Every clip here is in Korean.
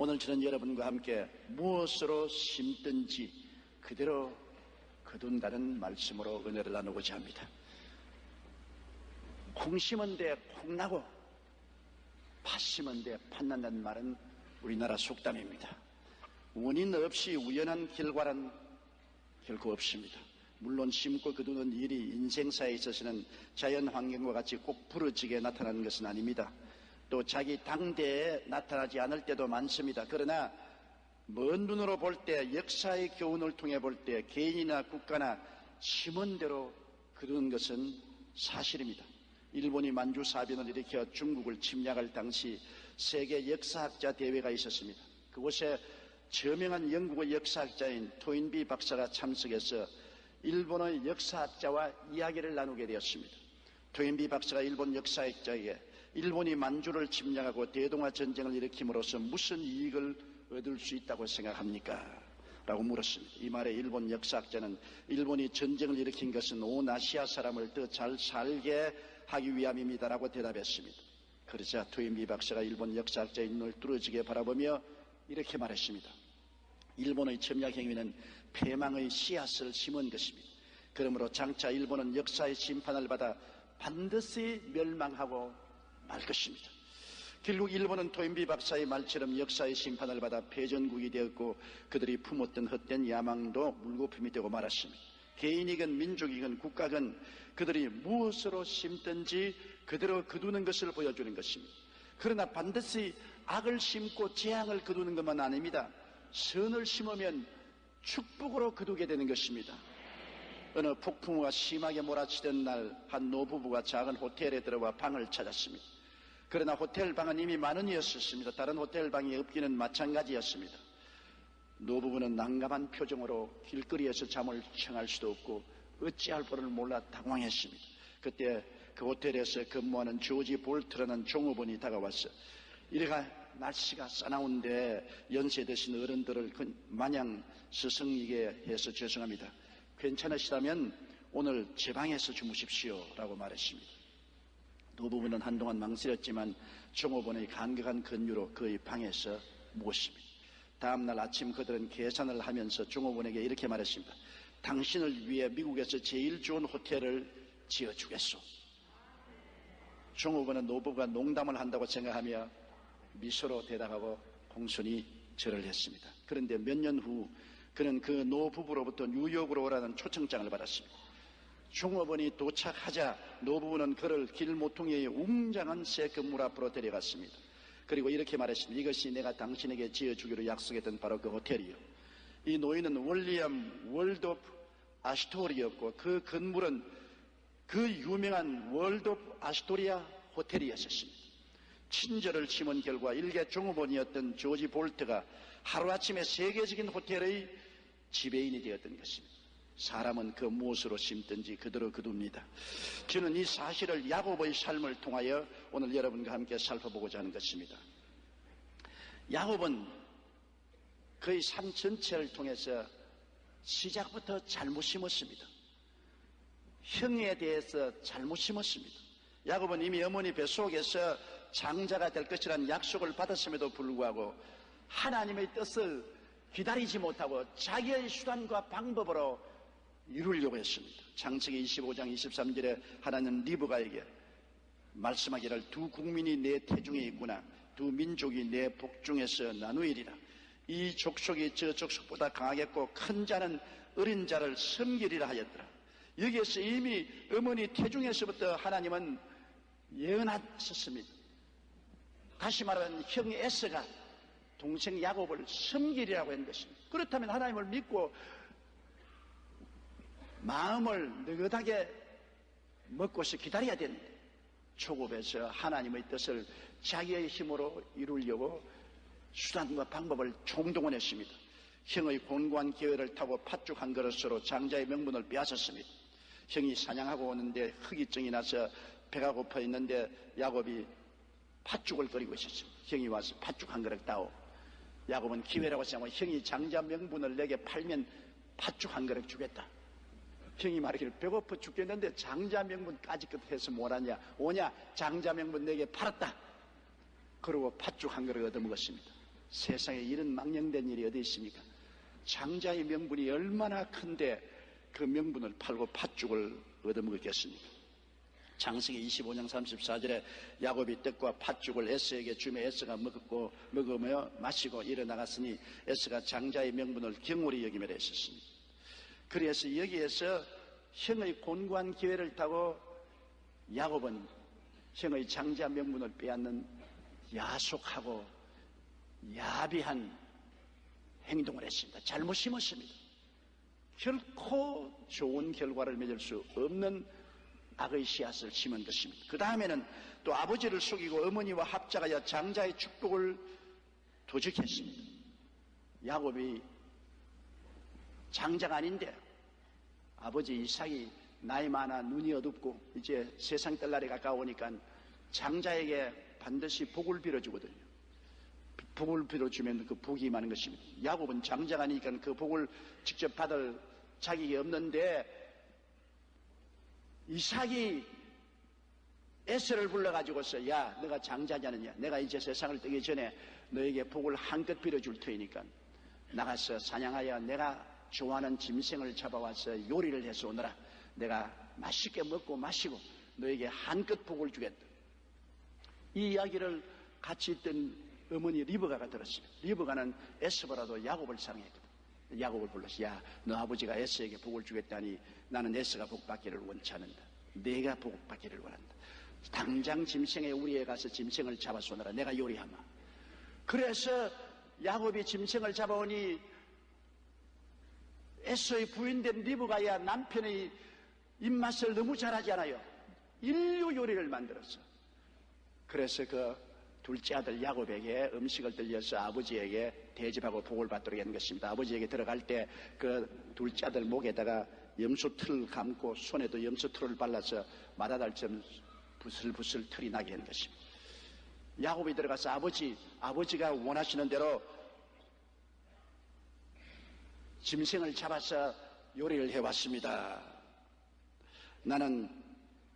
오늘 저는 여러분과 함께 무엇으로 심든지 그대로 거둔다는 말씀으로 은혜를 나누고자 합니다. 콩 심은 데 콩 나고 팥 심은 데 팥 난다는 말은 우리나라 속담입니다. 원인 없이 우연한 결과란 결코 없습니다. 물론 심고 거두는 일이 인생사에 있어서는 자연 환경과 같이 꼭 부러지게 나타나는 것은 아닙니다. 또 자기 당대에 나타나지 않을 때도 많습니다. 그러나 먼 눈으로 볼 때, 역사의 교훈을 통해 볼 때 개인이나 국가나 심은 대로 거두는 것은 사실입니다. 일본이 만주사변을 일으켜 중국을 침략할 당시 세계 역사학자 대회가 있었습니다. 그곳에 저명한 영국의 역사학자인 토인비 박사가 참석해서 일본의 역사학자와 이야기를 나누게 되었습니다. 토인비 박사가 일본 역사학자에게 일본이 만주를 침략하고 대동아 전쟁을 일으킴으로써 무슨 이익을 얻을 수 있다고 생각합니까? 라고 물었습니다. 이 말에 일본 역사학자는 일본이 전쟁을 일으킨 것은 온 아시아 사람을 더 잘 살게 하기 위함입니다라고 대답했습니다. 그러자 토인비 박사가 일본 역사학자의 눈을 뚫어지게 바라보며 이렇게 말했습니다. 일본의 침략 행위는 패망의 씨앗을 심은 것입니다. 그러므로 장차 일본은 역사의 심판을 받아 반드시 멸망하고 말 것입니다. 결국 일본은 토인비 박사의 말처럼 역사의 심판을 받아 패전국이 되었고 그들이 품었던 헛된 야망도 물거품이 되고 말았습니다. 개인이건 민족이건 국가건 그들이 무엇으로 심든지 그대로 거두는 것을 보여주는 것입니다. 그러나 반드시 악을 심고 재앙을 거두는 것만 아닙니다. 선을 심으면 축복으로 거두게 되는 것입니다. 어느 폭풍우가 심하게 몰아치던 날 한 노부부가 작은 호텔에 들어와 방을 찾았습니다. 그러나 호텔 방은 이미 만원이었습니다. 다른 호텔 방이 없기는 마찬가지였습니다. 노부부는 난감한 표정으로 길거리에서 잠을 청할 수도 없고 어찌할 바를 몰라 당황했습니다. 그때 그 호텔에서 근무하는 조지 볼트라는 종업원이 다가와서 이래가 날씨가 싸나운데 연세 드신 어른들을 마냥 스승이게 해서 죄송합니다. 괜찮으시다면 오늘 제 방에서 주무십시오 라고 말했습니다. 노부부는 한동안 망설였지만 종업원의 강력한 권유로 그의 방에서 묵었습니다. 다음날 아침 그들은 계산을 하면서 종업원에게 이렇게 말했습니다. 당신을 위해 미국에서 제일 좋은 호텔을 지어주겠소. 종업원은 노부부가 농담을 한다고 생각하며 미소로 대답하고 공손히 절을 했습니다. 그런데 몇 년 후 그는 그 노부부로부터 뉴욕으로 오라는 초청장을 받았습니다. 종업원이 도착하자 노부부는 그를 길 모퉁이의 웅장한 새 건물 앞으로 데려갔습니다. 그리고 이렇게 말했습니다. 이것이 내가 당신에게 지어주기로 약속했던 바로 그 호텔이요. 이 노인은 월리엄 월도프 아스토리였고 그 건물은 그 유명한 월도프 아스토리아 호텔이었습니다. 친절을 심은 결과 일개 종업원이었던 조지 볼트가 하루아침에 세계적인 호텔의 지배인이 되었던 것입니다. 사람은 그 무엇으로 심든지 그대로 거둡니다. 저는 이 사실을 야곱의 삶을 통하여 오늘 여러분과 함께 살펴보고자 하는 것입니다. 야곱은 그의 삶 전체를 통해서 시작부터 잘못 심었습니다. 형에 대해서 잘못 심었습니다. 야곱은 이미 어머니 뱃속에서 장자가 될 것이라는 약속을 받았음에도 불구하고 하나님의 뜻을 기다리지 못하고 자기의 수단과 방법으로 이루려고 했습니다. 창세기 25장 23절에 하나님 리브가에게 말씀하기를 두 국민이 내 태중에 있구나. 두 민족이 내 복중에서 나누이리라. 이 족속이 저 족속보다 강하겠고 큰 자는 어린 자를 섬기리라 하였더라. 여기에서 이미 어머니 태중에서부터 하나님은 예언하셨습니다. 다시 말하면 형 에서가 동생 야곱을 섬기리라고 한 것입니다. 그렇다면 하나님을 믿고 마음을 느긋하게 먹고서 기다려야 되는데 초급에서 하나님의 뜻을 자기의 힘으로 이루려고 수단과 방법을 총동원했습니다. 형의 곤고한 기회를 타고 팥죽 한 그릇으로 장자의 명분을 빼앗았습니다. 형이 사냥하고 오는데 허기증이 나서 배가 고파 있는데 야곱이 팥죽을 끓이고 있었습니다. 형이 와서 팥죽 한 그릇 따오. 야곱은 기회라고 생각하고 형이 장자 명분을 내게 팔면 팥죽 한 그릇 주겠다. 형이 말하기를 배고파 죽겠는데 장자 명분까지 끝해서 뭐하냐. 오냐 장자 명분 내게 팔았다. 그러고 팥죽 한 그릇 얻어먹었습니다. 세상에 이런 망령된 일이 어디 있습니까? 장자의 명분이 얼마나 큰데 그 명분을 팔고 팥죽을 얻어먹었겠습니까? 창세기 25장 34절에 야곱이 떡과 팥죽을 에서에게 주며 에서가 먹으며 마시고 일어나갔으니 에서가 장자의 명분을 경홀히 여기며 했었습니다. 그래서 여기에서 형의 곤고한 기회를 타고 야곱은 형의 장자 명분을 빼앗는 야속하고 야비한 행동을 했습니다. 잘못 심었습니다. 결코 좋은 결과를 맺을 수 없는 악의 씨앗을 심은 것입니다. 그 다음에는 또 아버지를 속이고 어머니와 합작하여 장자의 축복을 도적했습니다. 야곱이 장자가 아닌데 아버지 이삭이 나이 많아 눈이 어둡고 이제 세상 뜰 날이 가까우니까 장자에게 반드시 복을 빌어주거든요. 복을 빌어주면 그 복이 많은 것입니다. 야곱은 장자가 아니니까 그 복을 직접 받을 자격이 없는데 이삭이 에서를 불러가지고서 야 너가 장자지 않느냐, 내가 이제 세상을 뜨기 전에 너에게 복을 한껏 빌어줄 테니까 나가서 사냥하여 내가 좋아하는 짐승을 잡아와서 요리를 해서 오너라. 내가 맛있게 먹고 마시고 너에게 한껏 복을 주겠다. 이 이야기를 같이 있던 어머니 리브가가 들었어요. 리브가는 에서보다도 야곱을 사랑했거든. 야곱을 불러서 야 너 아버지가 에서에게 복을 주겠다니 나는 에서가 복 받기를 원치 않는다. 내가 복 받기를 원한다. 당장 짐승의 우리에 가서 짐승을 잡아서 오너라. 내가 요리하마. 그래서 야곱이 짐승을 잡아오니 에서의 부인된 리브가야 남편의 입맛을 너무 잘하지 않아요. 인류 요리를 만들었어. 그래서 그 둘째 아들 야곱에게 음식을 들려서 아버지에게 대접하고 복을 받도록 하는 것입니다. 아버지에게 들어갈 때 그 둘째 아들 목에다가 염소틀을 감고 손에도 염소틀을 발라서 마다달처럼 부슬부슬 털이 나게 하는 것입니다. 야곱이 들어가서 아버지가 원하시는 대로 짐승을 잡아서 요리를 해왔습니다. 나는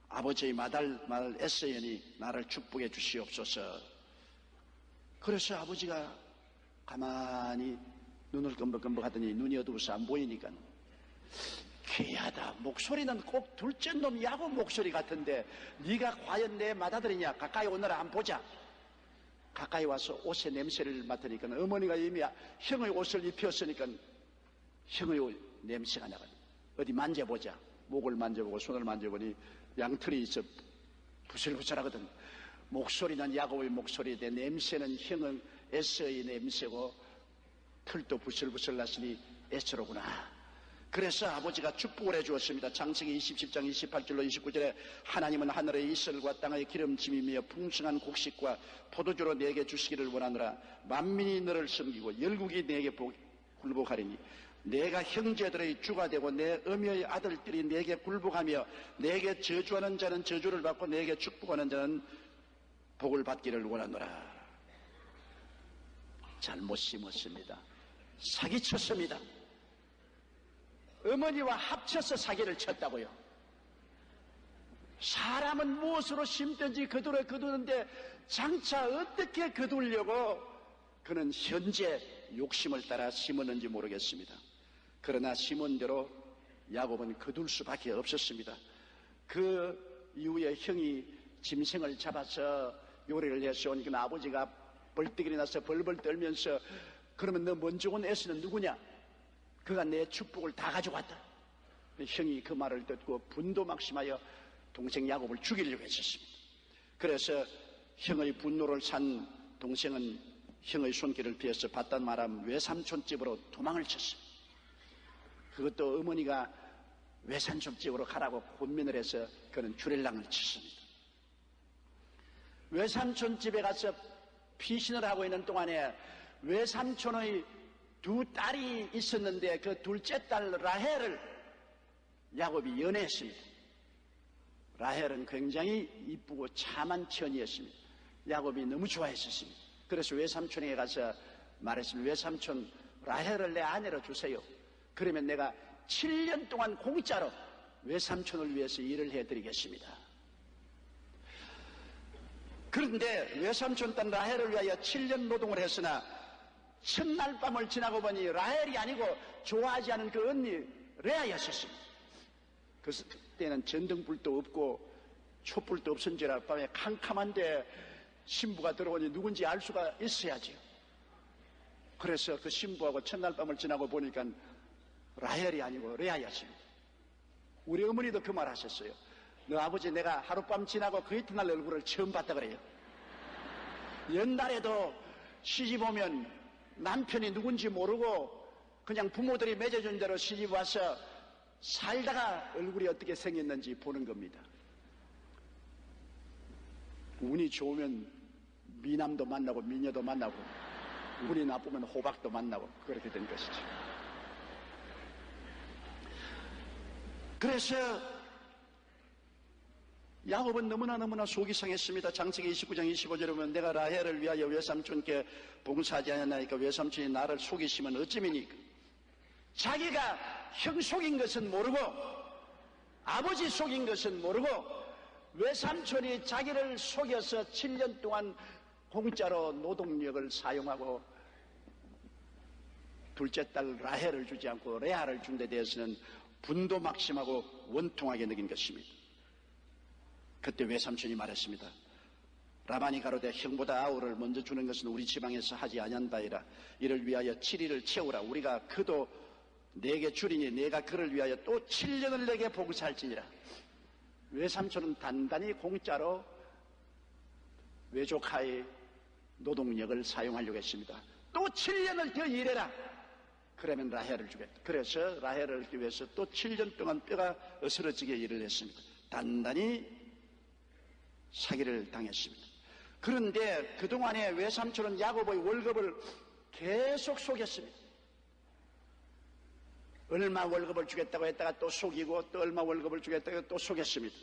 아버지의 맏아들 에서연이 나를 축복해 주시옵소서. 그래서 아버지가 가만히 눈을 끔벅끔벅 하더니 눈이 어두워서 안 보이니까 귀하다. 목소리는 꼭 둘째 놈 야곱 목소리 같은데 네가 과연 내 맏아들이냐? 가까이 오너라 한번 보자. 가까이 와서 옷의 냄새를 맡으니까 어머니가 이미 형의 옷을 입혔으니까 형의 옷 냄새가 나거든. 어디 만져보자. 목을 만져보고 손을 만져보니 양털이 있어 부슬부슬하거든. 목소리는 야곱의 목소리인데 냄새는 형은 에서의 냄새고 털도 부슬부슬 났으니 에서로구나. 그래서 아버지가 축복을 해주었습니다. 창세기 27장 28절로 29절에 하나님은 하늘의 이슬과 땅의 기름짐이며 풍성한 곡식과 포도주로 내게 주시기를 원하노라. 만민이 너를 섬기고 열국이 내게 굴복하리니 내가 형제들의 주가 되고 내 어미의 아들들이 내게 굴복하며 내게 저주하는 자는 저주를 받고 내게 축복하는 자는 복을 받기를 원하노라. 잘못 심었습니다. 사기쳤습니다. 어머니와 합쳐서 사기를 쳤다고요. 사람은 무엇으로 심든지 거두는데 장차 어떻게 거두려고 그는 현재 욕심을 따라 심었는지 모르겠습니다. 그러나 심은 대로 야곱은 거둘 수밖에 없었습니다. 그 이후에 형이 짐승을 잡아서 요리를 해서 오니까 아버지가 벌떡이 나서 벌벌 떨면서 그러면 너 먼저 온 에서는 누구냐? 그가 내 축복을 다 가져갔다. 형이 그 말을 듣고 분도 막심하여 동생 야곱을 죽이려고 했었습니다. 그래서 형의 분노를 산 동생은 형의 손길을 피해서 바단 마람 외삼촌 집으로 도망을 쳤어요. 그것도 어머니가 외삼촌 집으로 가라고 권면을 해서 그는 주렐랑을 쳤습니다. 외삼촌 집에 가서 피신을 하고 있는 동안에 외삼촌의 두 딸이 있었는데 그 둘째 딸 라헬을 야곱이 연애했습니다. 라헬은 굉장히 이쁘고 참한 처녀였습니다. 야곱이 너무 좋아했었습니다. 그래서 외삼촌에게 가서 말했습니다. 외삼촌 라헬을 내 아내로 주세요. 그러면 내가 7년 동안 공짜로 외삼촌을 위해서 일을 해드리겠습니다. 그런데 외삼촌 딸 라헬을 위하여 7년 노동을 했으나 첫날 밤을 지나고 보니 라헬이 아니고 좋아하지 않은 그 언니 레아였었습니다. 그때는 전등불도 없고 촛불도 없은지라 밤에 캄캄한데 신부가 들어오니 누군지 알 수가 있어야지요. 그래서 그 신부하고 첫날 밤을 지나고 보니까 라헬이 아니고 레아였습니다. 우리 어머니도 그 말 하셨어요. 너 아버지 내가 하룻밤 지나고 그 이튿날 얼굴을 처음 봤다 그래요. 옛날에도 시집 오면 남편이 누군지 모르고 그냥 부모들이 맺어준 대로 시집 와서 살다가 얼굴이 어떻게 생겼는지 보는 겁니다. 운이 좋으면 미남도 만나고 미녀도 만나고, 운이 나쁘면 호박도 만나고 그렇게 된 것이죠. 그래서 야곱은 너무나 속이 상했습니다. 창세기 29장 25절에 보면 내가 라헬을 위하여 외삼촌께 봉사하지 않았나이까 외삼촌이 나를 속이시면 어찌미니까. 자기가 형 속인 것은 모르고 아버지 속인 것은 모르고 외삼촌이 자기를 속여서 7년 동안 공짜로 노동력을 사용하고 둘째 딸 라헬을 주지 않고 레아를 준 데 대해서는 분도 막심하고 원통하게 느낀 것입니다. 그때 외삼촌이 말했습니다. 라반이 가로되 형보다 아우를 먼저 주는 것은 우리 지방에서 하지 아니한다이라. 이를 위하여 7일을 채우라. 우리가 그도 내게 주리니 내가 그를 위하여 또 7년을 내게 봉사할지니라. 외삼촌은 단단히 공짜로 외조카의 노동력을 사용하려고 했습니다. 또 7년을 더 일해라. 그러면 라헬을 주겠다. 그래서 라헬을 얻기 위해서 또 7년 동안 뼈가 으스러지게 일을 했습니다. 단단히 사기를 당했습니다. 그런데 그동안에 외삼촌은 야곱의 월급을 계속 속였습니다. 얼마 월급을 주겠다고 했다가 또 속이고 또 얼마 월급을 주겠다고 또 속였습니다.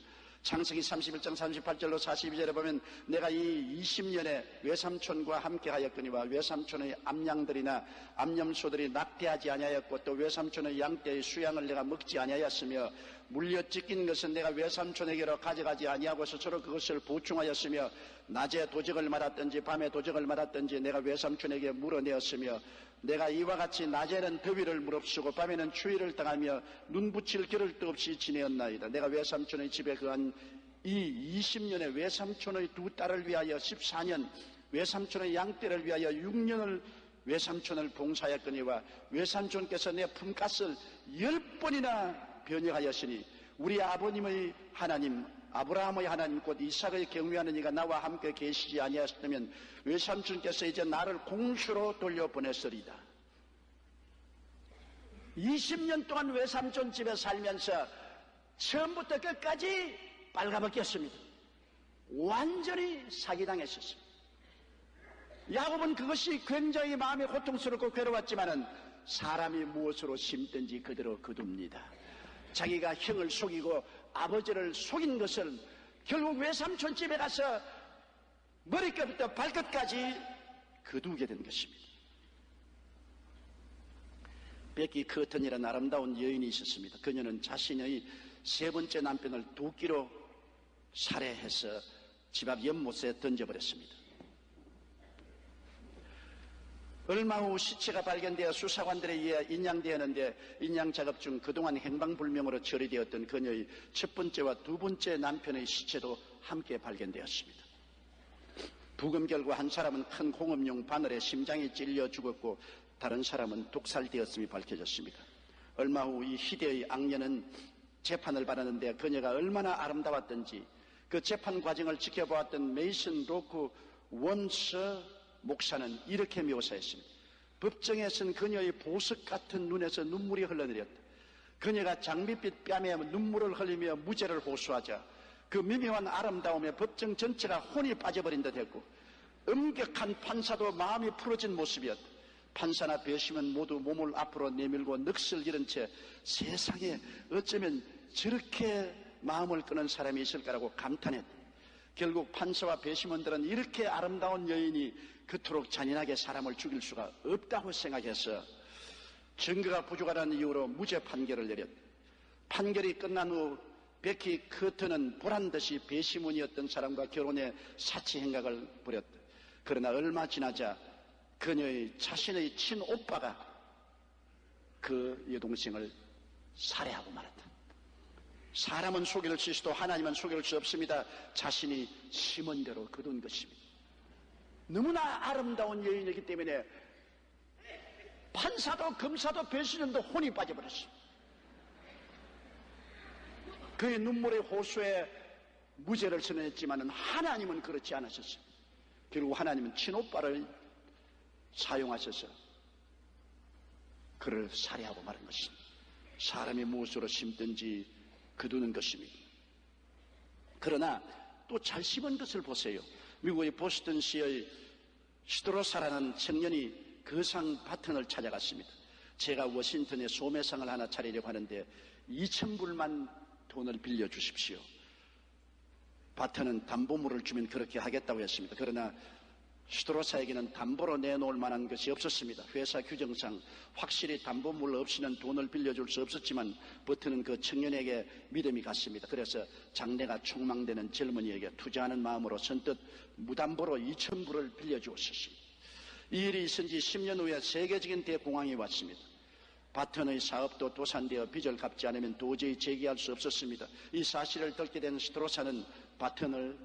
창세기 31장 38절로 42절에 보면 내가 이 20년에 외삼촌과 함께 하였거니와 외삼촌의 암양들이나 암염소들이 낙태하지 아니하였고 또 외삼촌의 양떼의 수양을 내가 먹지 아니하였으며 물려 찢긴 것은 내가 외삼촌에게로 가져가지 아니하고 스스로 그것을 보충하였으며 낮에 도적을 말았든지 밤에 도적을 말았든지 내가 외삼촌에게 물어내었으며 내가 이와 같이 낮에는 더위를 무릅쓰고 밤에는 추위를 당하며 눈 붙일 겨를도 없이 지내었나이다. 내가 외삼촌의 집에 거한 이 20년에 외삼촌의 두 딸을 위하여 14년, 외삼촌의 양떼를 위하여 6년을 외삼촌을 봉사하였거니와 외삼촌께서 내 품값을 10번이나 변형하였으니 우리 아버님의 하나님 아브라함의 하나님 곧 이삭의 경외하는 이가 나와 함께 계시지 아니하셨다면 외삼촌께서 이제 나를 공수로 돌려보냈으리다. 20년 동안 외삼촌 집에 살면서 처음부터 끝까지 빨가벗겼습니다. 완전히 사기당했었습니다. 야곱은 그것이 굉장히 마음이 고통스럽고 괴로웠지만은 사람이 무엇으로 심든지 그대로 거둡니다. 자기가 형을 속이고 아버지를 속인 것을 결국 외삼촌 집에 가서 머리끝부터 발끝까지 거두게 된 것입니다. 베키 커튼이라는 아름다운 여인이 있었습니다. 그녀는 자신의 세 번째 남편을 도끼로 살해해서 집 앞 연못에 던져버렸습니다. 얼마 후 시체가 발견되어 수사관들에 의해 인양되었는데 인양 작업 중 그동안 행방불명으로 처리되었던 그녀의 첫 번째와 두 번째 남편의 시체도 함께 발견되었습니다. 부검 결과 한 사람은 큰 공업용 바늘에 심장이 찔려 죽었고 다른 사람은 독살되었음이 밝혀졌습니다. 얼마 후 이 희대의 악녀는 재판을 받았는데 그녀가 얼마나 아름다웠던지 그 재판 과정을 지켜보았던 메이슨 로크 원서 목사는 이렇게 묘사했습니다. 법정에선 그녀의 보석 같은 눈에서 눈물이 흘러내렸다. 그녀가 장밋빛 뺨에 눈물을 흘리며 무죄를 호소하자 그 미묘한 아름다움에 법정 전체가 혼이 빠져버린 듯 했고 엄격한 판사도 마음이 풀어진 모습이었다. 판사나 배심은 모두 몸을 앞으로 내밀고 넋을 잃은 채 세상에 어쩌면 저렇게 마음을 끄는 사람이 있을까라고 감탄했다. 결국 판사와 배심원들은 이렇게 아름다운 여인이 그토록 잔인하게 사람을 죽일 수가 없다고 생각해서 증거가 부족하다는 이유로 무죄 판결을 내렸다. 판결이 끝난 후 베키 커튼은 보란듯이 배심원이었던 사람과 결혼해 사치 행각을 벌였다. 그러나 얼마 지나자 그녀의 자신의 친오빠가 그 여동생을 살해하고 말았다. 사람은 속일 수 있어도 하나님은 속일 수 없습니다. 자신이 심은 대로 거둔 것입니다. 너무나 아름다운 여인이기 때문에 판사도 검사도 배신원도 혼이 빠져버렸습니다. 그의 눈물의 호수에 무죄를 선언했지만 하나님은 그렇지 않으셨어요. 결국 하나님은 친오빠를 사용하셔서 그를 살해하고 마는 것입니다. 사람이 무엇으로 심든지 거두는 것입니다. 그러나 또 잘 심은 것을 보세요. 미국의 보스턴시의 시드로사라는 청년이 거상 바턴을 찾아갔습니다. 제가 워싱턴에 소매상을 하나 차리려고 하는데 2,000불만 돈을 빌려주십시오. 바턴은 담보물을 주면 그렇게 하겠다고 했습니다. 그러나 시드로사에게는 담보로 내놓을 만한 것이 없었습니다. 회사 규정상 확실히 담보물 없이는 돈을 빌려줄 수 없었지만 버튼은 그 청년에게 믿음이 갔습니다. 그래서 장래가 촉망되는 젊은이에게 투자하는 마음으로 선뜻 무담보로 2,000불을 빌려주었습니다. 이 일이 있은 지 10년 후에 세계적인 대공황이 왔습니다. 바턴의 사업도 도산되어 빚을 갚지 않으면 도저히 재기할 수 없었습니다. 이 사실을 듣게 된 시드로사는 바턴을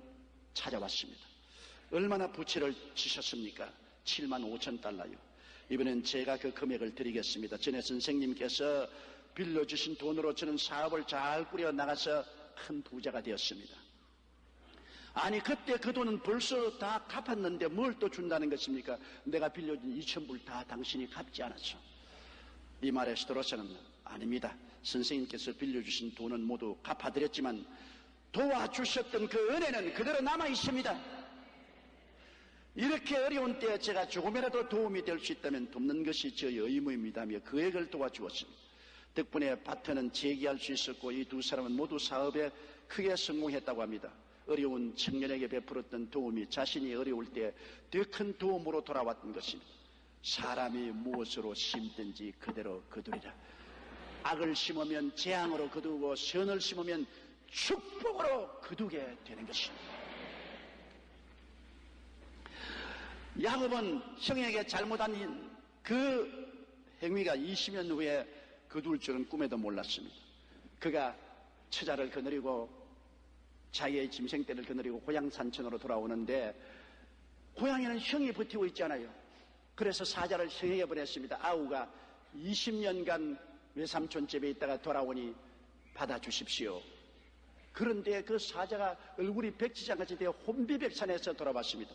찾아왔습니다. 얼마나 부채를 지셨습니까? 75,000달러요. 이번엔 제가 그 금액을 드리겠습니다. 전에 선생님께서 빌려주신 돈으로 저는 사업을 잘 꾸려 나가서 큰 부자가 되었습니다. 아니 그때 그 돈은 벌써 다 갚았는데 뭘 또 준다는 것입니까? 내가 빌려준 2,000불 다 당신이 갚지 않았어. 이 말에 시드로사는 아닙니다. 선생님께서 빌려주신 돈은 모두 갚아드렸지만 도와주셨던 그 은혜는 그대로 남아있습니다. 이렇게 어려운 때에 제가 조금이라도 도움이 될 수 있다면 돕는 것이 저의 의무입니다 하며 그에게 도와주었습니다. 덕분에 바턴은 재기할 수 있었고 이 두 사람은 모두 사업에 크게 성공했다고 합니다. 어려운 청년에게 베풀었던 도움이 자신이 어려울 때 더 큰 도움으로 돌아왔던 것입니다. 사람이 무엇으로 심든지 그대로 거두리라. 악을 심으면 재앙으로 거두고 선을 심으면 축복으로 거두게 되는 것입니다. 야곱은 형에게 잘못한 그 행위가 20년 후에 거둘 줄은 꿈에도 몰랐습니다. 그가 처자를 거느리고 자기의 짐승떼를 거느리고 고향 산천으로 돌아오는데 고향에는 형이 버티고 있잖아요. 그래서 사자를 형에게 보냈습니다. 아우가 20년간 외삼촌 집에 있다가 돌아오니 받아주십시오. 그런데 그 사자가 얼굴이 백지장같이 되어 혼비백산해서 돌아왔습니다.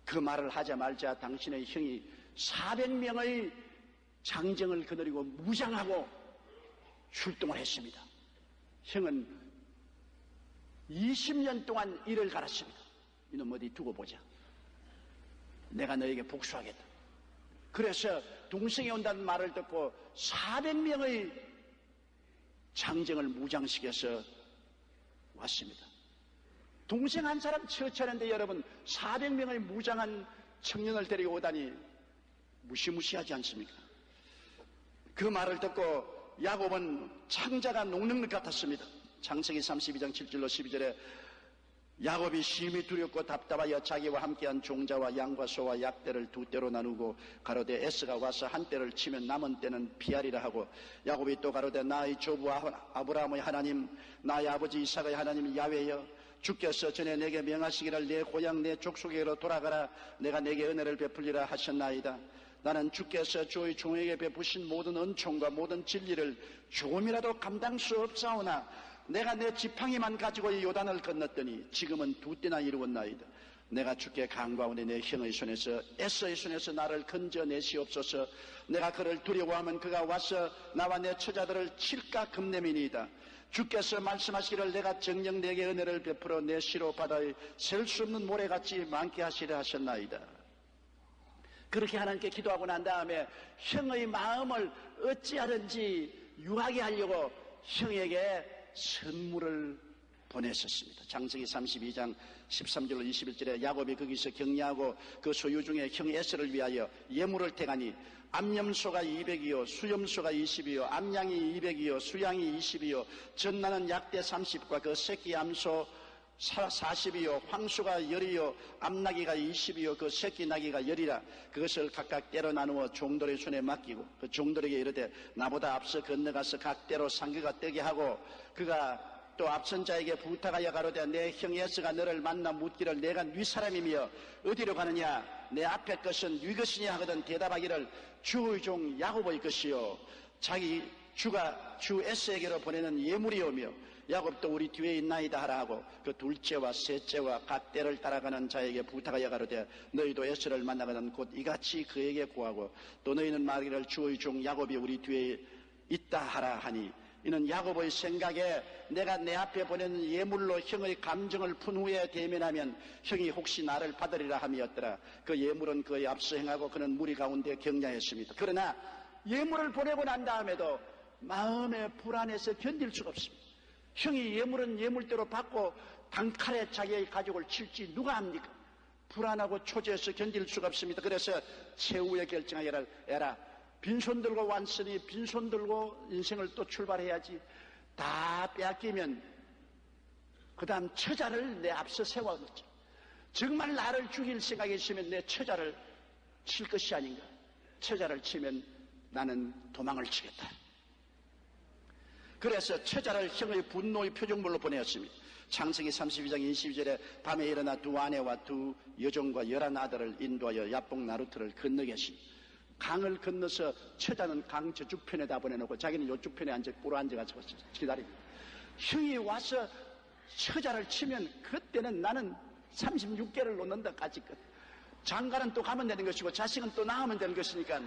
그 말을 하자마자 당신의 형이 400명의 장정을 거느리고 무장하고 출동을 했습니다. 형은 20년 동안 일을 갈았습니다. 이놈 어디 두고 보자. 내가 너에게 복수하겠다. 그래서 동생이 온다는 말을 듣고 400명의 장정을 무장시켜서 왔습니다. 동생 한 사람 처치하는데 여러분 400명의 무장한 청년을 데리고 오다니 무시무시하지 않습니까? 그 말을 듣고 야곱은 창자가 녹는 것 같았습니다. 창세기 32장 7절로 12절에 야곱이 심히 두렵고 답답하여 자기와 함께한 종자와 양과 소와 약대를 두 떼로 나누고 가로되 에스가 와서 한 떼를 치면 남은 떼는 피하리라 하고 야곱이 또 가로되 나의 조부 아브라함의 하나님 나의 아버지 이삭의 하나님 야훼여 주께서 전에 내게 명하시기를 내 고향 내 족속에게로 돌아가라 내가 내게 은혜를 베풀리라 하셨나이다. 나는 주께서 주의 종에게 베푸신 모든 은총과 모든 진리를 조금이라도 감당 수 없사오나 내가 내 지팡이만 가지고 이 요단을 건넜더니 지금은 두 떼나 이루었나이다. 내가 주께 간구하오니 내 형의 손에서 에서의 손에서 나를 건져내시옵소서. 내가 그를 두려워하면 그가 와서 나와 내 처자들을 칠까 겁내미니이다. 주께서 말씀하시기를 내가 정녕 내게 은혜를 베풀어 내 시로 바다에 셀 수 없는 모래같이 많게 하시려 하셨나이다. 그렇게 하나님께 기도하고 난 다음에 형의 마음을 어찌하든지 유하게 하려고 형에게 선물을 보냈었습니다. 창세기 32장 13절로 21절에 야곱이 거기서 격려하고 그 소유 중에 형 에서를 위하여 예물을 택하니 암염소가 200이요 수염소가 20이요 암양이 200이요 수양이 20이요 전나는 약대 30과 그 새끼 암소 40이요 황수가 10이요 암나귀가 20이요 그 새끼 나귀가 10이라 그것을 각각 때로 나누어 종들의 손에 맡기고 그 종들에게 이르되 나보다 앞서 건너가서 각대로 상기가 뜨게 하고 그가 또 앞선 자에게 부탁하여 가로되 내 형 에서가 너를 만나 묻기를 내가 네 사람이며 어디로 가느냐 내 앞에 것은 네 것이냐 하거든 대답하기를 주의 종 야곱의 것이요 자기 주가 주 에서에게로 보내는 예물이오며 야곱도 우리 뒤에 있나이다 하라 하고 그 둘째와 셋째와 각대를 따라가는 자에게 부탁하여 가로되 너희도 에서를 만나거든 곧 이같이 그에게 구하고 또 너희는 말하기를 주의 종 야곱이 우리 뒤에 있다 하라 하니 이는 야곱의 생각에 내가 내 앞에 보내는 예물로 형의 감정을 푼 후에 대면하면 형이 혹시 나를 받으리라 함이었더라. 그 예물은 그의 앞서 행하고 그는 무리 가운데 경냐했습니다. 그러나 예물을 보내고 난 다음에도 마음의 불안해서 견딜 수가 없습니다. 형이 예물은 예물대로 받고 단칼에 자기의 가족을 칠지 누가 합니까? 불안하고 초조해서 견딜 수가 없습니다. 그래서 최후에 결정하기를 에라 빈손 들고 왔으니 빈손 들고 인생을 또 출발해야지. 다 빼앗기면 그 다음 처자를 내 앞서 세워놓자. 정말 나를 죽일 생각이 있으면 내 처자를 칠 것이 아닌가. 처자를 치면 나는 도망을 치겠다. 그래서 처자를 형의 분노의 표정물로 보내었습니다. 창세기 32장 22절에 밤에 일어나 두 아내와 두 여종과 11 아들을 인도하여 야복 나루트를 건너게 했습니다. 강을 건너서 처자는 강 저쪽편에다 보내놓고 자기는 이쪽편에 앉아 꿇어 앉아가지고 기다립니다. 형이 와서 처자를 치면 그때는 나는 36개를 놓는다까지 끝. 장가는 또 가면 되는 것이고 자식은 또 낳으면 되는 것이니까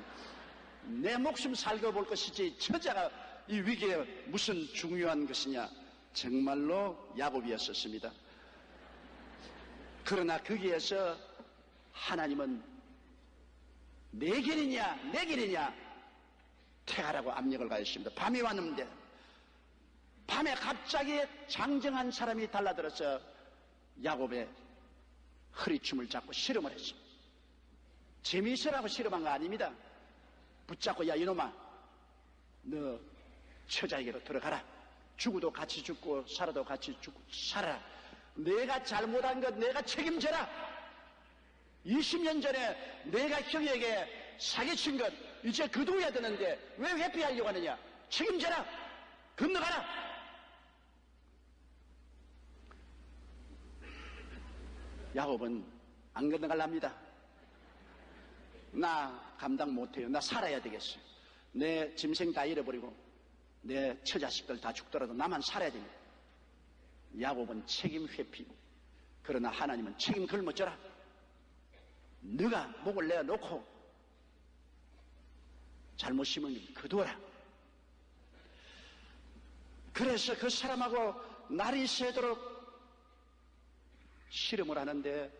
내 목숨 살고 볼 것이지 처자가 이 위기에 무슨 중요한 것이냐. 정말로 야곱이었었습니다. 그러나 거기에서 하나님은 내 길이냐 내 길이냐 택하라고 압력을 가했습니다. 밤이 왔는데 밤에 갑자기 장정한 사람이 달라들어서 야곱의 허리춤을 잡고 실험을 했습니다. 재미있으라고 실험한 거 아닙니다. 붙잡고 야 이놈아 너 처자에게로 들어가라. 죽어도 같이 죽고 살아도 같이 죽고 살아라. 내가 잘못한 것 내가 책임져라. 20년 전에 내가 형에게 사기친 것 이제 거두어야 되는데 왜 회피하려고 하느냐. 책임져라. 건너가라. 야곱은 안 건너갈랍니다. 나 감당 못해요. 나 살아야 되겠어요. 내 짐승 다 잃어버리고 내 처자식들 다 죽더라도 나만 살아야 됩니다. 야곱은 책임 회피고 그러나 하나님은 책임 걸머져라. 네가 목을 내어놓고 잘못 심은 거두어라. 그래서 그 사람하고 날이 새도록 실험을 하는데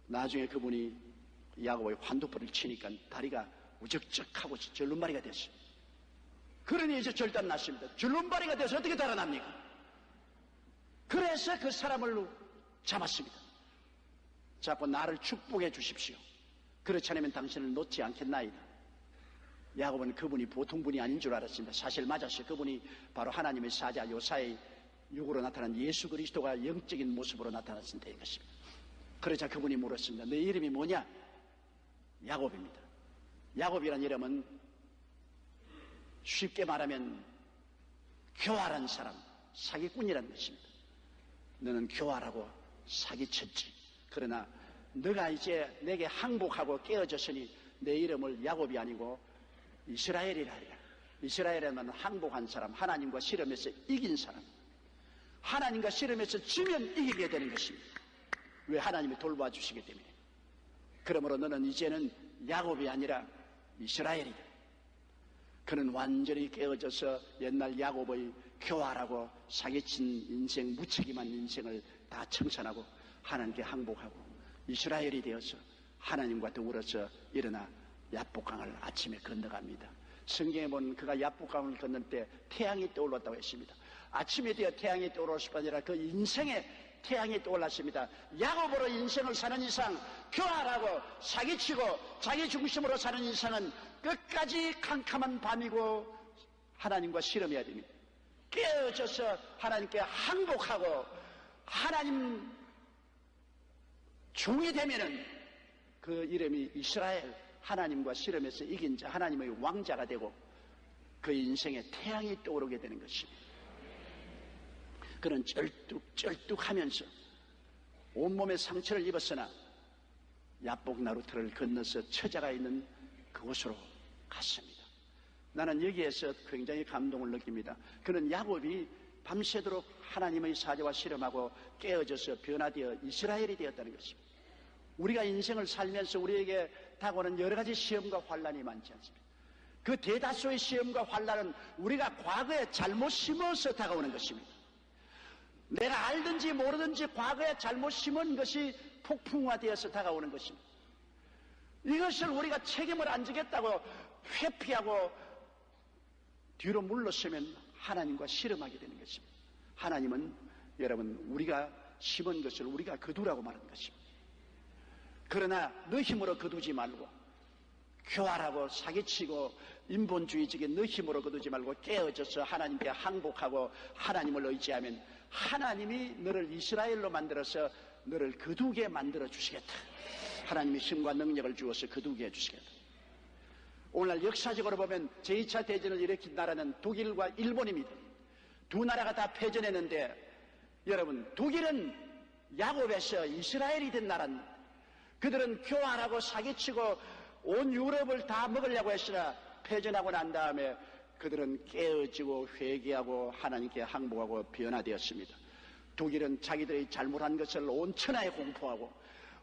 나중에 그분이 야곱의 환도불을 치니까 다리가 우적적하고 절름발이가 됐어요. 그러니 이제 절단 났습니다. 절름발이가 돼서 어떻게 달아납니까? 그래서 그 사람을 잡았습니다. 잡고 나를 축복해 주십시오. 그렇지 않으면 당신을 놓지 않겠나이다. 야곱은 그분이 보통 분이 아닌 줄 알았습니다. 사실 맞았어요. 그분이 바로 하나님의 사자 요사의 육으로 나타난 예수 그리스도가 영적인 모습으로 나타났을 때인 것입니다. 그러자 그분이 물었습니다. 내 이름이 뭐냐? 야곱입니다. 야곱이라는 이름은 쉽게 말하면 교활한 사람, 사기꾼이라는 것입니다. 너는 교활하고 사기쳤지. 그러나 너가 이제 내게 항복하고 깨어졌으니 내 이름을 야곱이 아니고 이스라엘이라 하리라. 이스라엘에는 항복한 사람, 하나님과 씨름해서 이긴 사람. 하나님과 씨름해서 지면 이기게 되는 것입니다. 왜? 하나님이 돌봐 주시기 때문에. 그러므로 너는 이제는 야곱이 아니라 이스라엘이다. 그는 완전히 깨어져서 옛날 야곱의 교활하고 사기친 인생, 무책임한 인생을 다 청산하고 하나님께 항복하고 이스라엘이 되어서 하나님과 더불어서 일어나 야복강을 아침에 건너갑니다. 성경에 보면 그가 야복강을 건널 때 태양이 떠올랐다고 했습니다. 아침에 되어 태양이 떠올랐을 뿐 아니라 그 인생에 태양이 떠올랐습니다. 야곱으로 인생을 사는 이상, 교활하고 사기치고 자기 중심으로 사는 이상은 끝까지 캄캄한 밤이고 하나님과 씨름해야 됩니다. 깨어져서 하나님께 항복하고 하나님 종이 되면은 그 이름이 이스라엘, 하나님과 씨름해서 이긴 자, 하나님의 왕자가 되고 그 인생에 태양이 떠오르게 되는 것입니다. 그는 쩔뚝쩔뚝하면서 온몸에 상처를 입었으나 야복나루터를 건너서 처자가 있는 그곳으로 갔습니다. 나는 여기에서 굉장히 감동을 느낍니다. 그는 야곱이 밤새도록 하나님의 사자와 씨름하고 깨어져서 변화되어 이스라엘이 되었다는 것입니다. 우리가 인생을 살면서 우리에게 다가오는 여러 가지 시험과 환난이 많지 않습니까? 그 대다수의 시험과 환난은 우리가 과거에 잘못 심어서 다가오는 것입니다. 내가 알든지 모르든지 과거에 잘못 심은 것이 폭풍화되어서 다가오는 것입니다. 이것을 우리가 책임을 안 지겠다고 회피하고 뒤로 물러서면 하나님과 씨름하게 되는 것입니다. 하나님은 여러분 우리가 심은 것을 우리가 거두라고 말하는 것입니다. 그러나 너 힘으로 거두지 말고 교활하고 사기치고 인본주의적인 너 힘으로 거두지 말고 깨어져서 하나님께 항복하고 하나님을 의지하면 하나님이 너를 이스라엘로 만들어서 너를 거두게 만들어 주시겠다. 하나님이 힘과 능력을 주어서 거두게 해주시겠다. 오늘날 역사적으로 보면 제2차 대전을 일으킨 나라는 독일과 일본입니다. 두 나라가 다 패전했는데 여러분 독일은 야곱에서 이스라엘이 된 나라입니다. 그들은 교활하고 사기치고 온 유럽을 다 먹으려고 했으나 패전하고 난 다음에 그들은 깨어지고 회개하고 하나님께 항복하고 변화되었습니다. 독일은 자기들이 잘못한 것을 온 천하에 공포하고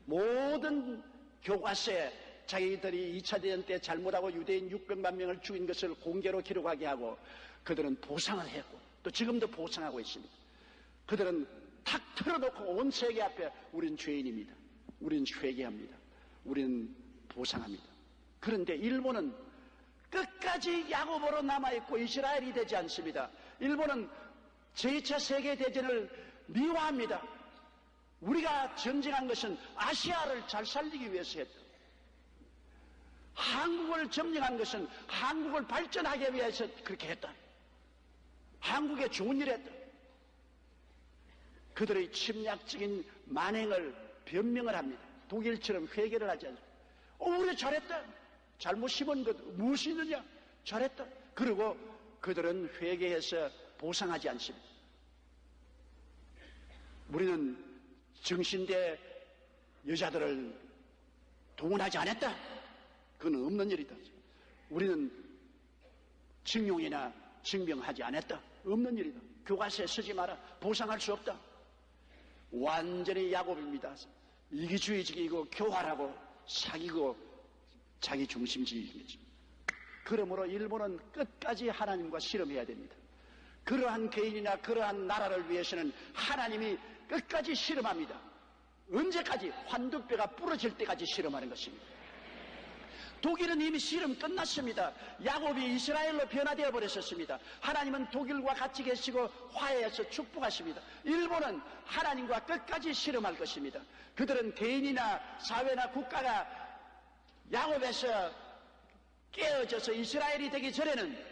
모든 교과서에 자기들이 2차 대전 때 잘못하고 유대인 600만 명을 죽인 것을 공개로 기록하게 하고 그들은 보상을 했고 또 지금도 보상하고 있습니다. 그들은 탁 틀어놓고 온 세계 앞에 우린 죄인입니다. 우린 회개합니다. 우리는 보상합니다. 그런데 일본은 끝까지 야곱으로 남아있고 이스라엘이 되지 않습니다. 일본은 제2차 세계대전을 미화합니다. 우리가 전쟁한 것은 아시아를 잘 살리기 위해서 했다. 한국을 점령한 것은 한국을 발전하기 위해서 그렇게 했다. 한국에 좋은 일을 했다. 그들의 침략적인 만행을 변명을 합니다. 독일처럼 회개를 하지 않습니다. 우리 잘했다. 잘못 심은 것 무엇이 있느냐? 잘했다. 그리고 그들은 회개해서 보상하지 않습니다. 우리는 정신대 여자들을 동원하지 않았다. 그건 없는 일이다. 우리는 징용이나 징병하지 않았다. 없는 일이다. 교과서에 쓰지 마라. 보상할 수 없다. 완전히 야곱입니다. 이기주의적이고 교활하고 사기고 자기 중심주의인 거죠. 그러므로 일본은 끝까지 하나님과 씨름해야 됩니다. 그러한 개인이나 그러한 나라를 위해서는 하나님이 끝까지 씨름합니다. 언제까지? 환두뼈가 부러질 때까지 씨름하는 것입니다. 독일은 이미 씨름 끝났습니다. 야곱이 이스라엘로 변화되어 버렸었습니다. 하나님은 독일과 같이 계시고 화해해서 축복하십니다. 일본은 하나님과 끝까지 씨름할 것입니다. 그들은 개인이나 사회나 국가가 야곱에서 깨어져서 이스라엘이 되기 전에는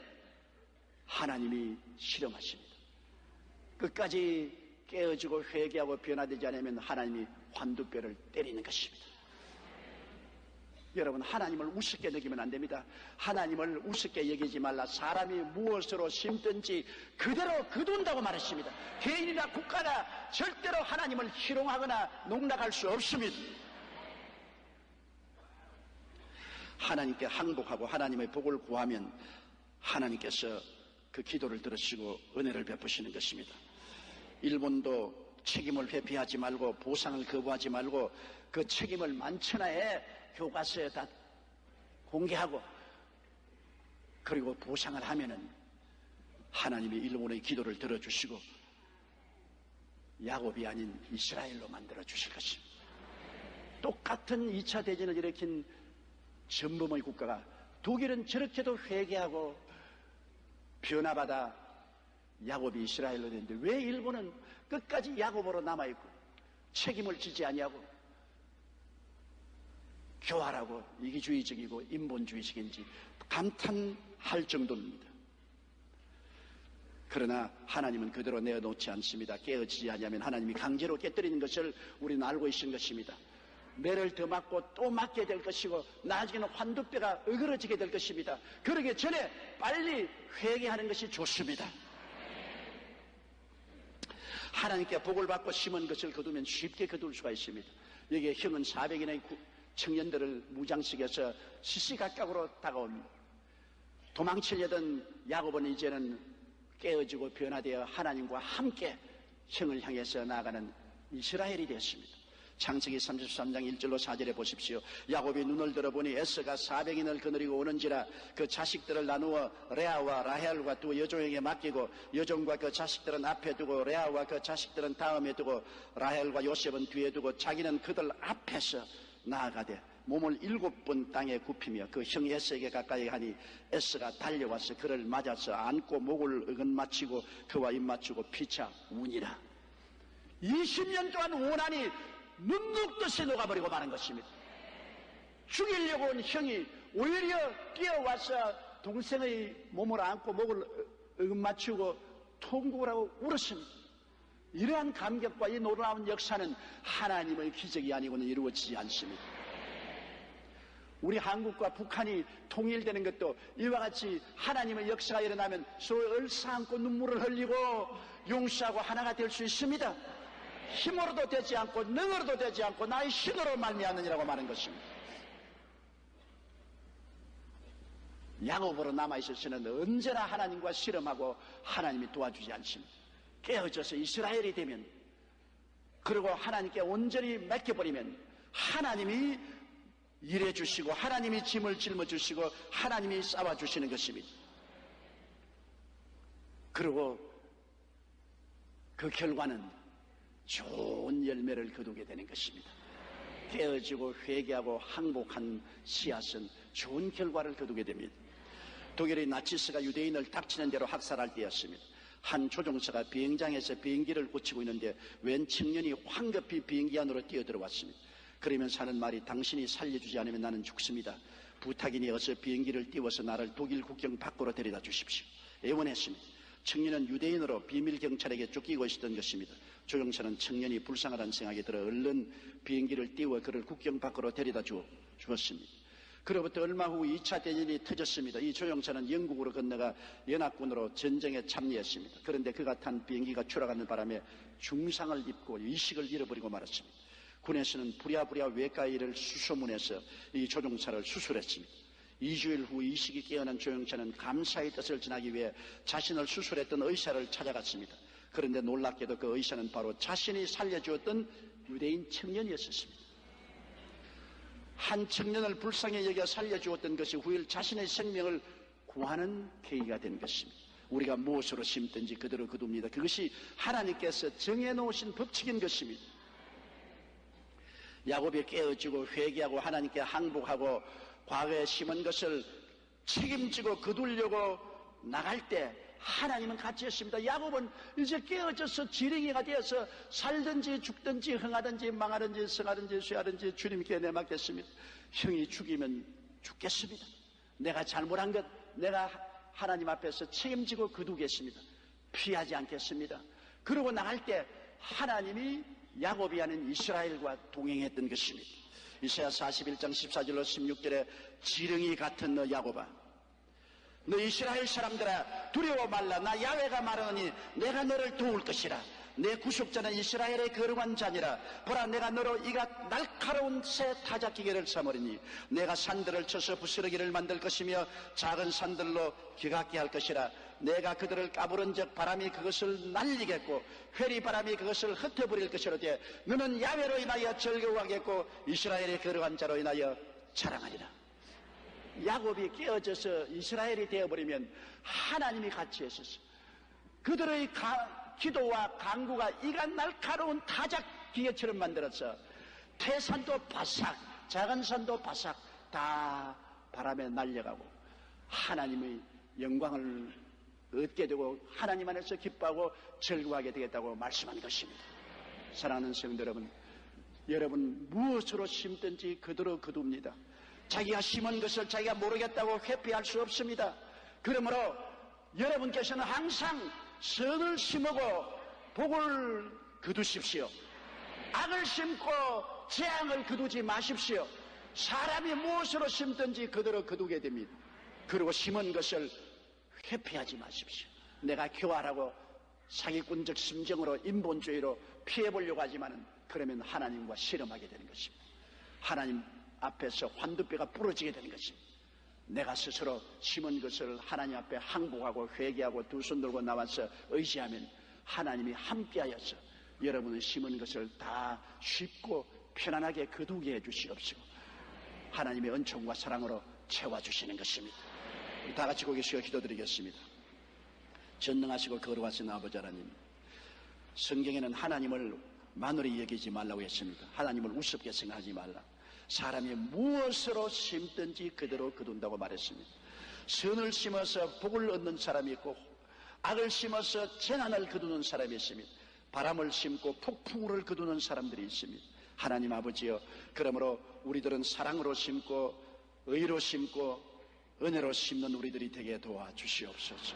하나님이 씨름하십니다. 끝까지 깨어지고 회개하고 변화되지 않으면 하나님이 환두뼈를 때리는 것입니다. 여러분, 하나님을 우습게 여기면 안 됩니다. 하나님을 우습게 여기지 말라. 사람이 무엇으로 심든지 그대로 거둔다고 말했습니다. 개인이나 국가나 절대로 하나님을 희롱하거나 농락할 수 없습니다. 하나님께 항복하고 하나님의 복을 구하면 하나님께서 그 기도를 들으시고 은혜를 베푸시는 것입니다. 일본도 책임을 회피하지 말고 보상을 거부하지 말고 그 책임을 만천하에 교과서에 다 공개하고 그리고 보상을 하면은 하나님이 일본의 기도를 들어주시고 야곱이 아닌 이스라엘로 만들어 주실 것입니다. 똑같은 2차 대전을 일으킨 전범의 국가가 독일은 저렇게도 회개하고 변화받아 야곱이 이스라엘로 됐는데 왜 일본은 끝까지 야곱으로 남아있고 책임을 지지 아니하고 교활하고 이기주의적이고 인본주의적인지 감탄할 정도입니다. 그러나 하나님은 그대로 내어놓지 않습니다. 깨어지지 않으면 하나님이 강제로 깨뜨리는 것을 우리는 알고 있는 것입니다. 매를 더 맞고 또 맞게 될 것이고 나중에는 환두뼈가 어그러지게 될 것입니다. 그러기 전에 빨리 회개하는 것이 좋습니다. 하나님께 복을 받고 심은 것을 거두면 쉽게 거둘 수가 있습니다. 여기에 형은 400인의 청년들을 무장시켜서 시시각각으로 다가옵니다. 도망치려던 야곱은 이제는 깨어지고 변화되어 하나님과 함께 형을 향해서 나아가는 이스라엘이 되었습니다. 창세기 33장 1절로 4절에 보십시오. 야곱이 눈을 들어보니 에서가 400인을 거느리고 오는지라 그 자식들을 나누어 레아와 라헬과 두 여종에게 맡기고 여종과 그 자식들은 앞에 두고 레아와 그 자식들은 다음에 두고 라헬과 요셉은 뒤에 두고 자기는 그들 앞에서 나아가되 몸을 7번 땅에 굽히며 그 형 에서에게 가까이 하니 에서가 달려와서 그를 맞아서 안고 목을 어긋맞히고 그와 입맞추고 피차 우니라. 20년 동안 원한이 눈 녹듯이 녹아버리고 마는 것입니다. 죽이려고 온 형이 오히려 뛰어와서 동생의 몸을 안고 목을 어긋맞추고 통곡을 하고 울었습니다. 이러한 감격과 이 놀라운 역사는 하나님의 기적이 아니고는 이루어지지 않습니다. 우리 한국과 북한이 통일되는 것도 이와 같이 하나님의 역사가 일어나면 서로 얼싸안고 눈물을 흘리고 용서하고 하나가 될 수 있습니다. 힘으로도 되지 않고 능으로도 되지 않고 나의 신으로 말미암느니라고 말한 것입니다. 야곱으로 남아있을 때는 언제나 하나님과 씨름하고 하나님이 도와주지 않습니다. 깨어져서 이스라엘이 되면 그리고 하나님께 온전히 맡겨버리면 하나님이 일해주시고 하나님이 짐을 짊어주시고 하나님이 싸워주시는 것입니다. 그리고 그 결과는 좋은 열매를 거두게 되는 것입니다. 깨어지고 회개하고 항복한 씨앗은 좋은 결과를 거두게 됩니다. 독일의 나치스가 유대인을 닥치는 대로 학살할 때였습니다. 한 조종사가 비행장에서 비행기를 고치고 있는데 웬 청년이 황급히 비행기 안으로 뛰어들어왔습니다. 그러면서 하는 말이 당신이 살려주지 않으면 나는 죽습니다. 부탁이니 어서 비행기를 띄워서 나를 독일 국경 밖으로 데려다 주십시오. 애원했습니다. 청년은 유대인으로 비밀경찰에게 쫓기고 있었던 것입니다. 조종사는 청년이 불쌍하다는 생각이 들어 얼른 비행기를 띄워 그를 국경 밖으로 데려다 주었습니다. 그로부터 얼마 후 2차 대전이 터졌습니다. 이 조종사는 영국으로 건너가 연합군으로 전쟁에 참여했습니다. 그런데 그가 탄 비행기가 추락하는 바람에 중상을 입고 의식을 잃어버리고 말았습니다. 군에서는 부랴부랴 외과의를 수소문해서 이 조종사를 수술했습니다. 2주일 후 의식이 깨어난 조종사는 감사의 뜻을 전하기 위해 자신을 수술했던 의사를 찾아갔습니다. 그런데 놀랍게도 그 의사는 바로 자신이 살려주었던 유대인 청년이었습니다. 한 청년을 불쌍히 여겨 살려주었던 것이 후일 자신의 생명을 구하는 계기가 된 것입니다. 우리가 무엇으로 심든지 그대로 거둡니다. 그것이 하나님께서 정해놓으신 법칙인 것입니다. 야곱이 깨어지고 회개하고 하나님께 항복하고 과거에 심은 것을 책임지고 거두려고 나갈 때 하나님은 같이 했습니다. 야곱은 이제 깨어져서 지렁이가 되어서 살든지 죽든지 흥하든지 망하든지 성하든지 쇠하든지 주님께 내맡겠습니다. 형이 죽이면 죽겠습니다. 내가 잘못한 것 내가 하나님 앞에서 책임지고 거두겠습니다. 피하지 않겠습니다. 그러고 나갈 때 하나님이 야곱이 아닌 이스라엘과 동행했던 것입니다. 이사야 41장 14절로 16절에 지렁이 같은 너 야곱아, 너 이스라엘 사람들아 두려워 말라. 나 야훼가 말하노니 내가 너를 도울 것이라. 내 구속자는 이스라엘의 거룩한 자니라. 보라, 내가 너로 이가 날카로운 새 타작기계를 삼으리니 내가 산들을 쳐서 부스러기를 만들 것이며 작은 산들로 기각게 할 것이라. 내가 그들을 까부른 적 바람이 그것을 날리겠고 회리바람이 그것을 흩어버릴 것이로되 너는 야훼로 인하여 즐거워하겠고 이스라엘의 거룩한 자로 인하여 자랑하리라. 야곱이 깨어져서 이스라엘이 되어버리면 하나님이 같이 했었어요. 그들의 기도와 간구가 이가 날카로운 타작 기계처럼 만들어서 태산도 바삭, 작은 산도 바삭 다 바람에 날려가고 하나님의 영광을 얻게 되고 하나님 안에서 기뻐하고 즐거워하게 되겠다고 말씀한 것입니다. 사랑하는 성도 여러분 무엇으로 심든지 그대로 거둡니다. 자기가 심은 것을 자기가 모르겠다고 회피할 수 없습니다. 그러므로 여러분께서는 항상 선을 심으고 복을 거두십시오. 악을 심고 재앙을 거두지 마십시오. 사람이 무엇으로 심든지 그대로 거두게 됩니다. 그리고 심은 것을 회피하지 마십시오. 내가 교활하고 사기꾼적 심정으로 인본주의로 피해보려고 하지만 그러면 하나님과 실험하게 되는 것입니다. 하나님 앞에서 환두뼈가 부러지게 되는 것입니다. 내가 스스로 심은 것을 하나님 앞에 항복하고 회개하고 두 손 들고 나와서 의지하면 하나님이 함께하여서 여러분은 심은 것을 다 쉽고 편안하게 거두게 해주시옵시고 하나님의 은총과 사랑으로 채워주시는 것입니다. 다 같이 고개 숙여 기도드리겠습니다. 전능하시고 거룩하신 아버지 하나님, 성경에는 하나님을 마누리 여기지 말라고 했습니다. 하나님을 우습게 생각하지 말라. 사람이 무엇으로 심든지 그대로 거둔다고 말했습니다. 선을 심어서 복을 얻는 사람이 있고 악을 심어서 재난을 거두는 사람이 있습니다. 바람을 심고 폭풍우를 거두는 사람들이 있습니다. 하나님 아버지여, 그러므로 우리들은 사랑으로 심고 의로 심고 은혜로 심는 우리들이 되게 도와주시옵소서.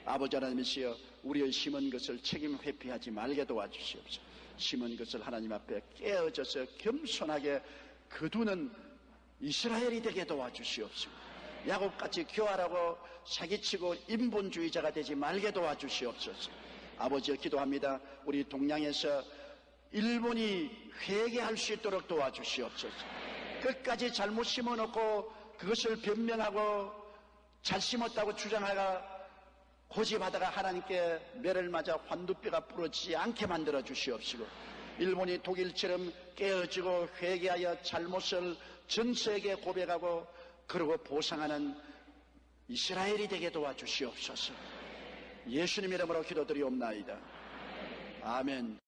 아버지 하나님이시여, 우리의 심은 것을 책임 회피하지 말게 도와주시옵소서. 심은 것을 하나님 앞에 깨어져서 겸손하게 거두는 이스라엘이 되게 도와주시옵소서. 야곱같이 교활하고 사기치고 인본주의자가 되지 말게 도와주시옵소서. 아버지여, 기도합니다. 우리 동양에서 일본이 회개할 수 있도록 도와주시옵소서. 끝까지 잘못 심어놓고 그것을 변명하고 잘 심었다고 주장하다가 고집하다가 하나님께 매를 맞아 환두뼈가 부러지지 않게 만들어 주시옵시고, 일본이 독일처럼 깨어지고 회개하여 잘못을 전 세계에 고백하고 그러고 보상하는 이스라엘이 되게 도와주시옵소서. 예수님 이름으로 기도드리옵나이다. 아멘.